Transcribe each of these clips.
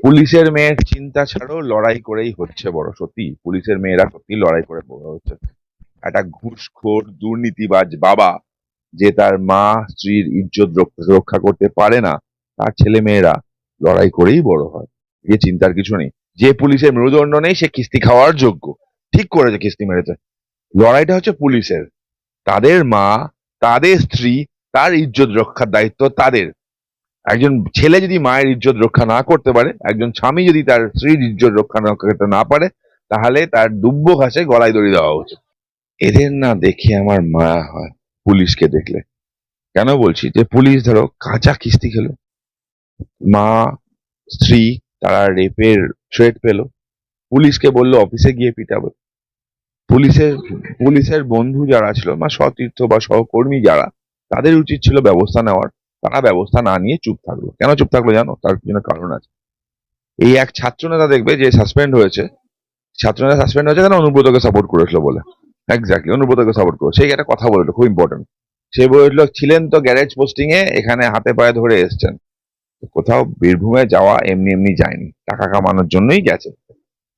পুলিশের মেয়ের চিন্তা ছাড়াও লড়াই করেই হচ্ছে বড়। সত্যি পুলিশের মেয়েরা সত্যি লড়াই করে বড় হচ্ছে। একটা ঘুষখোর দুর্নীতিবাজ বাবা যে তার মা স্ত্রীর ইজ্জত রক্ষা করতে পারে না, তার ছেলে মেয়েরা লড়াই করেই বড় হয়। এ চিন্তার কিছু নেই। যে পুলিশের মেরুদণ্ড নেই সে কিস্তি খাওয়ার যোগ্য। ঠিক করেছে, কিস্তি মেরেছে। লড়াইটা হচ্ছে পুলিশের। তাদের মা, তাদের স্ত্রী, তার ইজ্জত রক্ষার দায়িত্ব তাদের। একজন ছেলে যদি মায়ের ইজ্জত রক্ষা না করতে পারে, একজন স্বামী যদি তার স্ত্রীর ইজ্জত রক্ষা না করতে না পারে, তাহলে তার দুব্য ঘাসে গলায় দড়ি দেওয়া উচিত। এদের না দেখে আমার মায়া হয় পুলিশকে দেখলে। কেন বলছি? যে পুলিশ ধরো কাঁচা কিস্তি খেলো, মা স্ত্রী তারা রেপের থ্রেট পেলো, পুলিশকে বললো অফিসে গিয়ে পিটাবো। পুলিশের পুলিশের বন্ধু যারা ছিল বা সতীর্থ বা সহকর্মী যারা, তাদের উচিত ছিল ব্যবস্থা নেওয়ার। তারা ব্যবস্থা না নিয়ে চুপ থাকলো। কেন চুপ থাকলো জানো? তার জন্য কারণ আছে। এই এক ছাত্রনেতা দেখবে যে সাসপেন্ড হয়েছে, ছাত্রনেতা সাসপেন্ড হয়েছে কেন? অনুব্রতকে সাপোর্ট করেছিল বলে। এক্স্যাক্টলি, অনুব্রতকে সাপোর্ট করে সেই একটা কথা বললো, খুব ইম্পর্টেন্ট। সে বলেছিল ছিলেন তো গ্যারেজ পোস্টিং এ, এখানে হাতে পায়ে ধরে এসছেন। কোথাও বীরভূমে যাওয়া এমনি এমনি যায়নি, টাকা কামানোর জন্যই গেছে।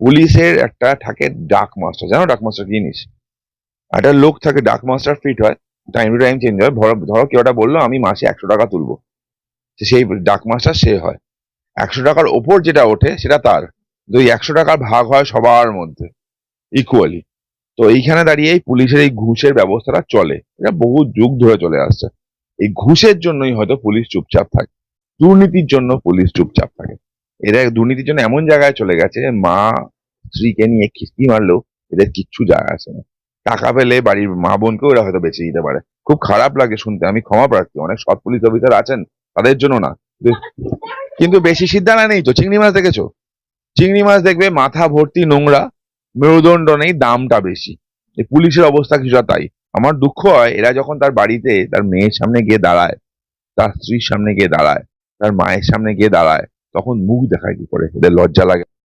পুলিশের একটা থাকে ডাক মাস্টার, জানো ডাক মাস্টার কি জিনিস? একটা লোক থাকে ডাক মাস্টার, ফিট হয়, টাইম টু টাইম চেঞ্জ হয়। ধরো ধরো কেউ একটা বললো আমি মাসে 100 টাকা তুলবো, সেই ডাক মাস্টার সে হয়। 100 টাকার ওপর যেটা ওঠে সেটা তার। তো এই 100 টাকার ভাগ হয় সবার মধ্যে ইকুয়ালি। তো এইখানে দাঁড়িয়ে এই পুলিশের এই ঘুষের ব্যবস্থাটা চলে, এটা বহু যুগ ধরে চলে আসছে। এই ঘুষের জন্যই হয়তো পুলিশ চুপচাপ থাকে, দুর্নীতির জন্য পুলিশ চুপচাপ থাকে। এরা দুর্নীতির জন্য এমন জায়গায় চলে গেছে, মা স্ত্রীকে নিয়ে কিস্তি মারলেও এদের কিচ্ছু যায় আসে না। টাকা পেলে বাড়ির মা বোনকেও এরা হয়তো বেঁচে দিতে পারে। খুব খারাপ লাগে শুনতে, আমি ক্ষমা প্রার্থী, অনেক সৎ পুলিশ অফিসার আছেন, তাদের জন্য না। কিন্তু বেশি সিদ্ধানা নেই তো। চিংড়ি মাছ দেখেছো? চিংড়ি মাছ দেখবে মাথা ভর্তি নোংরা, মেরুদণ্ড নেই, দামটা বেশি। এই পুলিশের অবস্থা কিছুটা তাই। আমার দুঃখ হয় এরা যখন তার বাড়িতে তার মেয়ের সামনে গিয়ে দাঁড়ায়, তার স্ত্রীর সামনে গিয়ে দাঁড়ায়, তার মায়ের সামনে গিয়ে দাঁড়ায়, তখন মুখ দেখায় কি করে? এদের লজ্জা লাগে।